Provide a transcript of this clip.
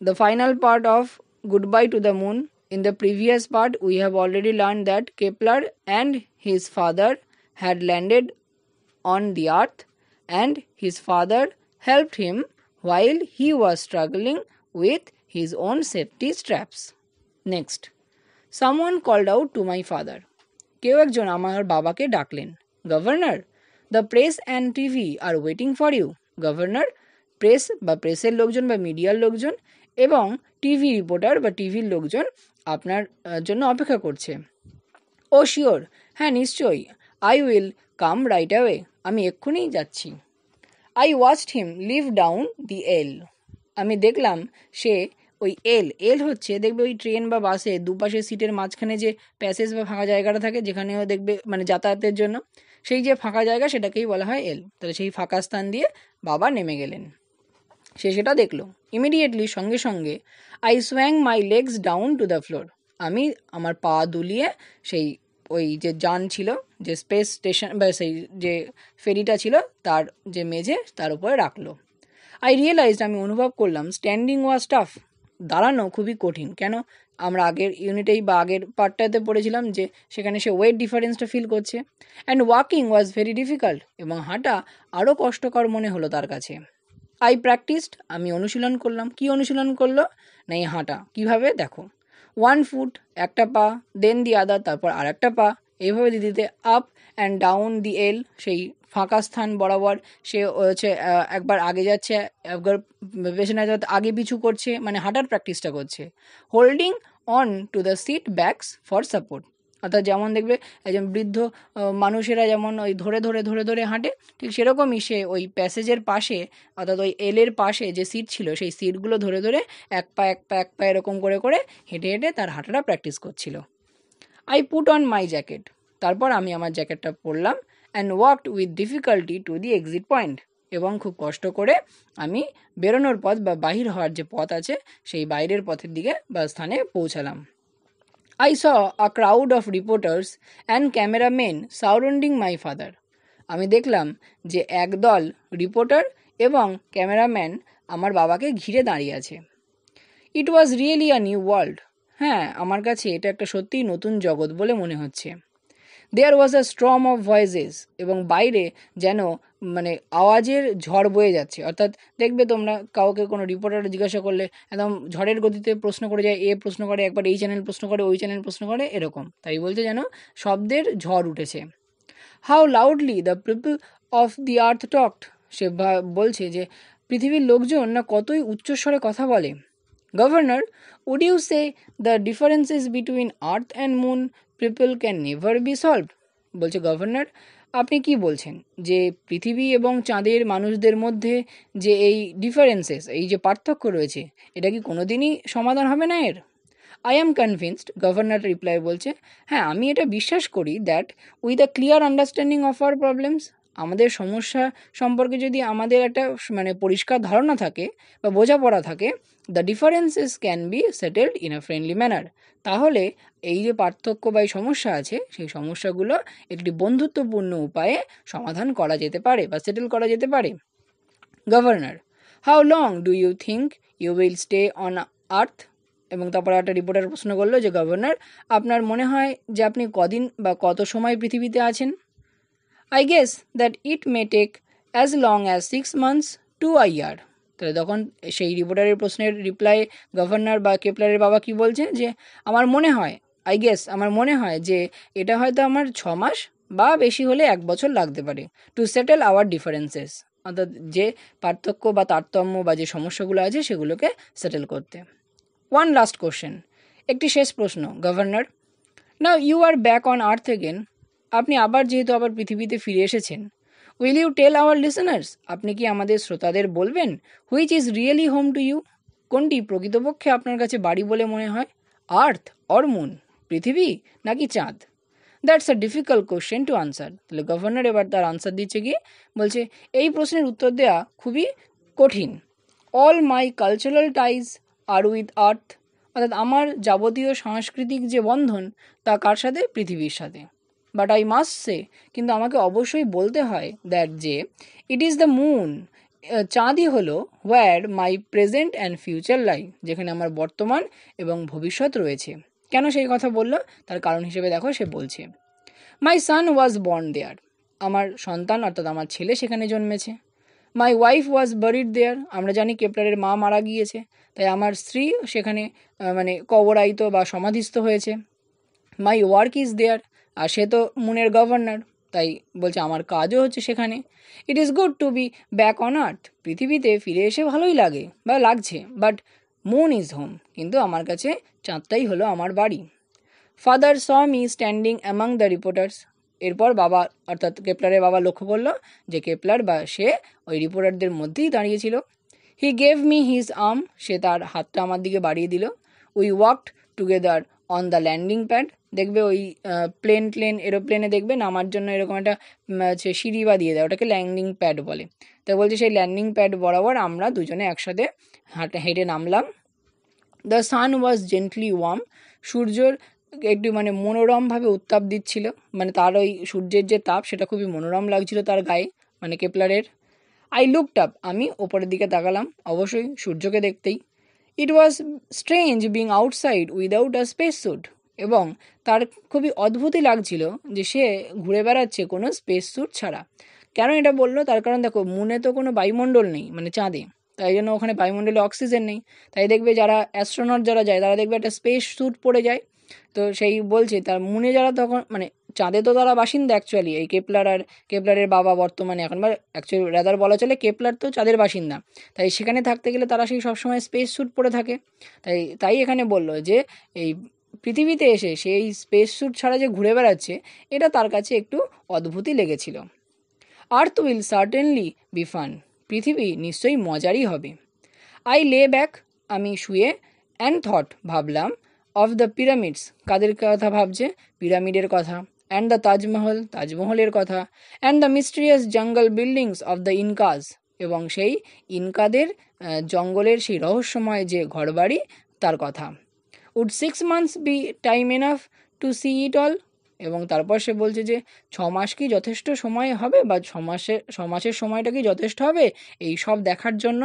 the final part of Goodbye to the Moon. In the previous part, we have already learned that Kepler and his father had landed on the earth, and his father helped him while he was struggling with his own safety straps. Next, someone called out to my father. কেউ একজন আমার বাবাকে ডাকলেন। Governor, the press and TV are waiting for you. Governor, press বা প্রেসের লোকজন বা মিডিয়ার লোকজন এবং টিভি রিপোর্টার বা টিভির লোকজন আপনার জন্য অপেক্ষা করছে। ও শিওর, হ্যাঁ নিশ্চয়ই। I will come right away, আমি এক্ষুনি যাচ্ছি। I watched him leave down the hall, আমি দেখলাম সে ওই এল হচ্ছে দেখবে ওই ট্রেন বা বাসে দুপাশের সিটের মাঝখানে যে প্যাসেজ বা ফাঁকা জায়গাটা থাকে যেখানেও দেখবে মানে যাতায়াতের জন্য সেই যে ফাঁকা জায়গা সেটাকেই বলা হয় এল। তাহলে সেই ফাঁকা স্থান দিয়ে বাবা নেমে গেলেন, সে সেটা দেখলো। ইমিডিয়েটলি সঙ্গে সঙ্গে I swung my legs down to the floor, আমি আমার পা দুলিয়ে সেই ওই যে যান ছিল যে স্পেস স্টেশন বা সেই যে ফেরিটা ছিল তার যে মেঝে তার উপরে রাখলো। আই রিয়েলাইজড, আমি অনুভব করলাম স্ট্যান্ডিং ওয়াজ টাফ, দাঁড়ানো খুবই কঠিন। কেন? আমরা আগের ইউনিটেই বা আগের পার্টটাতে পড়েছিলাম যে সেখানে সে ওয়েট ডিফারেন্সটা ফিল করছে। And walking was very difficult, এবং হাঁটা আরও কষ্টকর মনে হলো তার কাছে। আই প্র্যাকটিসড, আমি অনুশীলন করলাম। কি অনুশীলন করলো? না এই হাঁটা। কীভাবে? দেখো, 1 ফুট একটা পা, দেন দি আদার তারপর আর একটা পা, এইভাবে দিতে দিতে আপ অ্যান্ড ডাউন দি এল, সেই ফাঁকা স্থান বরাবর সে হচ্ছে একবার আগে যাচ্ছে, একবার পেছনে যাতে আগে পিছু করছে, মানে হাঁটার প্র্যাকটিসটা করছে। Holding on to the seat backs for support, অর্থাৎ যেমন দেখবে একজন বৃদ্ধ মানুষেরা যেমন ওই ধরে ধরে ধরে ধরে হাঁটে, ঠিক সেরকমই সে ওই প্যাসেজের পাশে অর্থাৎ ওই এলের পাশে যে সিট ছিল সেই সিটগুলো ধরে ধরে এক পা এক পা এক পা এরকম করে করে হেঁটে হেঁটে তার হাঁটাটা প্র্যাকটিস করছিল। I put on my jacket, তারপর আমি আমার জ্যাকেটটা পরলাম। And walked with difficulty to the exit point, এবং খুব কষ্ট করে আমি বেরোনোর পথ বা বাহির হওয়ার যে পথ আছে সেই বাইরের পথের দিকে বা স্থানে পৌঁছালাম। I saw a crowd of reporters and cameramen surrounding my father. আমি দেখলাম যে একদল রিপোর্টার এবং ক্যামেরাম্যান আমার বাবাকে ঘিরে দাঁড়িয়ে আছে। It was really a new world, হ্যাঁ আমার কাছে এটা একটা সত্যিই নতুন জগৎ বলে মনে হচ্ছে। দেয়ার ওয়াজ আ স্ট্রম অফ ভয়েসেস, এবং বাইরে যেন মানে আওয়াজের ঝড় বয়ে যাচ্ছে। অর্থাৎ দেখবে তোমরা কাউকে কোনো রিপোর্টার জিজ্ঞাসা করলে একদম ঝড়ের গতিতে প্রশ্ন করে যায়, এ প্রশ্ন করে, একবার এই চ্যানেল প্রশ্ন করে, ওই চ্যানেল প্রশ্ন করে, এরকম। তাই বলতে যেন শব্দের ঝড় উঠেছে। How loudly the people of the earth talked, সে বলছে যে পৃথিবীর লোকজন না কতই উচ্চস্বরে কথা বলে। Governor, would you say the differences between earth and moon people can never be solved? বলছে গভর্নর, আপনি কি বলছেন যে পৃথিবী এবং চাঁদের মানুষদের মধ্যে যে এই ডিফারেন্সেস, এই যে পার্থক্য রয়েছে, এটা কি কোনোদিনই সমাধান হবে না এর? I am convinced, governor reply বলছে, হ্যাঁ আমি এটা বিশ্বাস করি that with a clear understanding of our problems, আমাদের সমস্যা সম্পর্কে যদি আমাদের একটা মানে পরিষ্কার ধারণা থাকে বা বোঝাপড়া থাকে, the differences can be settled in a friendly manner, তাহলে এই যে পার্থক্য বা এই সমস্যা আছে সেই সমস্যাগুলো একটি বন্ধুত্বপূর্ণ উপায়ে সমাধান করা যেতে পারে বা সেটেল করা যেতে পারে। Governor, how long do you think you will stay on earth? এবং তারপরে একটা রিপোর্টার প্রশ্ন করলো যে গভর্নর, আপনার মনে হয় যে আপনি কদিন বা কত সময় পৃথিবীতে আছেন? I guess that it may take as long as 6 months to a year. তাহলে তখন সেই রিপোর্টারের প্রশ্নের রিপ্লাই গভর্নর বা কেপলারের বাবা কি বলছে যে আমার মনে হয়, আই গেস আমার মনে হয় যে এটা হয়তো আমার 6 মাস বা বেশি হলে 1 বছর লাগতে পারে টু সেটেল আওয়ার ডিফারেন্সেস, অর্থাৎ যে পার্থক্য বা তারতম্য বা যে সমস্যাগুলো আছে সেগুলোকে সেটেল করতে। ওয়ান লাস্ট কোশ্চেন, একটি শেষ প্রশ্ন governor. Now you are back on earth again, আপনি আবার যেহেতু আবার পৃথিবীতে ফিরে এসেছেন, will you tell our listeners, আপনি কি আমাদের শ্রোতাদের বলবেন which is really home to you, কোনটি প্রকৃতপক্ষে আপনার কাছে বাড়ি বলে মনে হয়, আর্থ অর মুন, পৃথিবী নাকি চাঁদ? That's a difficult question to answer. তাহলে গভর্নর এবার তার আনসার দিচ্ছে গিয়ে বলছে এই প্রশ্নের উত্তর দেওয়া খুবই কঠিন। All my cultural ties are with earth, অর্থাৎ আমার যাবতীয় সাংস্কৃতিক যে বন্ধন তা কার সাথে? পৃথিবীর সাথে। বাট আই মাস্ট সে, কিন্তু আমাকে অবশ্যই বলতে হয় দ্যাট যে ইট ইজ দ্য মুন, চাঁদই হলো হোয়ার মাই প্রেজেন্ট অ্যান্ড ফিউচার লাই, যেখানে আমার বর্তমান এবং ভবিষ্যৎ রয়েছে। কেন সেই কথা বললো? তার কারণ হিসেবে দেখো সে বলছে, মাই সান ওয়াজ বর্ন দেয়ার, আমার সন্তান অর্থাৎ আমার ছেলে সেখানে জন্মেছে। মাই ওয়াইফ ওয়াজ বারিড দেয়ার, আমরা জানি কেপলারের মা মারা গিয়েছে, তাই আমার স্ত্রী সেখানে মানে কবরায়িত বা সমাধিস্থ হয়েছে। মাই ওয়ার্ক ইজ দেয়ার, আর সে তো মুনের গভর্নর, তাই বলছে আমার কাজও হচ্ছে সেখানে। It is good to be back on earth, পৃথিবীতে ফিরে এসে ভালোই লাগে বা লাগছে, বাট মুন ইজ হোম, কিন্তু আমার কাছে চাঁদটাই হলো আমার বাড়ি। Father saw me standing among the reporters, এরপর বাবা অর্থাৎ কেপলারের বাবা লক্ষ্য করলো যে কেপলার বা সে ওই রিপোর্টারদের মধ্যেই দাঁড়িয়েছিল। He gave me his arm, সে তার হাতটা আমার দিকে বাড়িয়ে দিল। We walked together on the landing pad, দেখবে ওই প্লেন এরোপ্লেনে দেখবে নামার জন্য এরকম একটা হচ্ছে সিঁড়ি বা দিয়ে দেয়, ওটাকে ল্যান্ডিং প্যাড বলে। তাই বলছে সেই ল্যান্ডিং প্যাড বরাবর আমরা দুজনে একসাথে হেঁটে নামলাম। The sun was gently warm, সূর্যর একটু মানে মনোরমভাবে উত্তাপ দিচ্ছিল, মানে তার ওই সূর্যের যে তাপ সেটা খুবই মনোরম লাগছিল তার গায়ে, মানে কেপলারের। আই লুকড আপ, আমি ওপরের দিকে তাকালাম, অবশ্যই সূর্যকে দেখতেই। It was strange being outside without a space suit, এবং তার খুবই অদ্ভুতই লাগছিল যে সে ঘুরে বেড়াচ্ছে কোনো স্পেস স্যুট ছাড়া। কেন এটা বললো? তার কারণ দেখো মুনে তো কোনো বায়ুমণ্ডল নেই, মানে চাঁদে, তাই জন্য ওখানে বায়ুমণ্ডলে অক্সিজেন নেই। তাই দেখবে যারা অ্যাস্ট্রোনট যারা যায় তারা দেখবে একটা স্পেস স্যুট পরে যায়। তো সেই বলছে তার মুনে যারা তখন মানে চাঁদে তো তারা বাসিন্দা অ্যাকচুয়ালি, এই কেপলার আর কেপলারের বাবা বর্তমানে এখন বা অ্যাকচুয়ালি রাদার বলা চলে কেপলার তো চাঁদের বাসিন্দা, তাই সেখানে থাকতে গেলে তারা সেই সবসময় স্পেস স্যুট পরে থাকে। তাই এখানে বললো যে এই পৃথিবীতে এসে সেই স্পেস স্যুট ছাড়া যে ঘুরে বেড়াচ্ছে এটা তার কাছে একটু অদ্ভুতই লেগেছিল। আর্থ উইল সার্টেনলি বি ফান, পৃথিবী নিশ্চয়ই মজারই হবে। আই লে ব্যাক, আমি শুয়ে, অ্যান্ড থট, ভাবলাম, অফ দ্য পিরামিডস, কাদের কথা ভাবছে? পিরামিডের কথা। অ্যান্ড দ্য তাজমহল, তাজমহলের কথা। অ্যান্ড দ্য মিস্টিরিয়াস জঙ্গল বিল্ডিংস অফ দ্য ইনকাজ, এবং সেই ইনকাদের জঙ্গলের সেই রহস্যময় যে ঘরবাড়ি তার কথা। Would 6 months be time enough to see it all, এবং তারপর সে বলছে যে 6 মাস কি যথেষ্ট সময় হবে, বা 6 মাসের সময়টা কি যথেষ্ট হবে এই সব দেখার জন্য?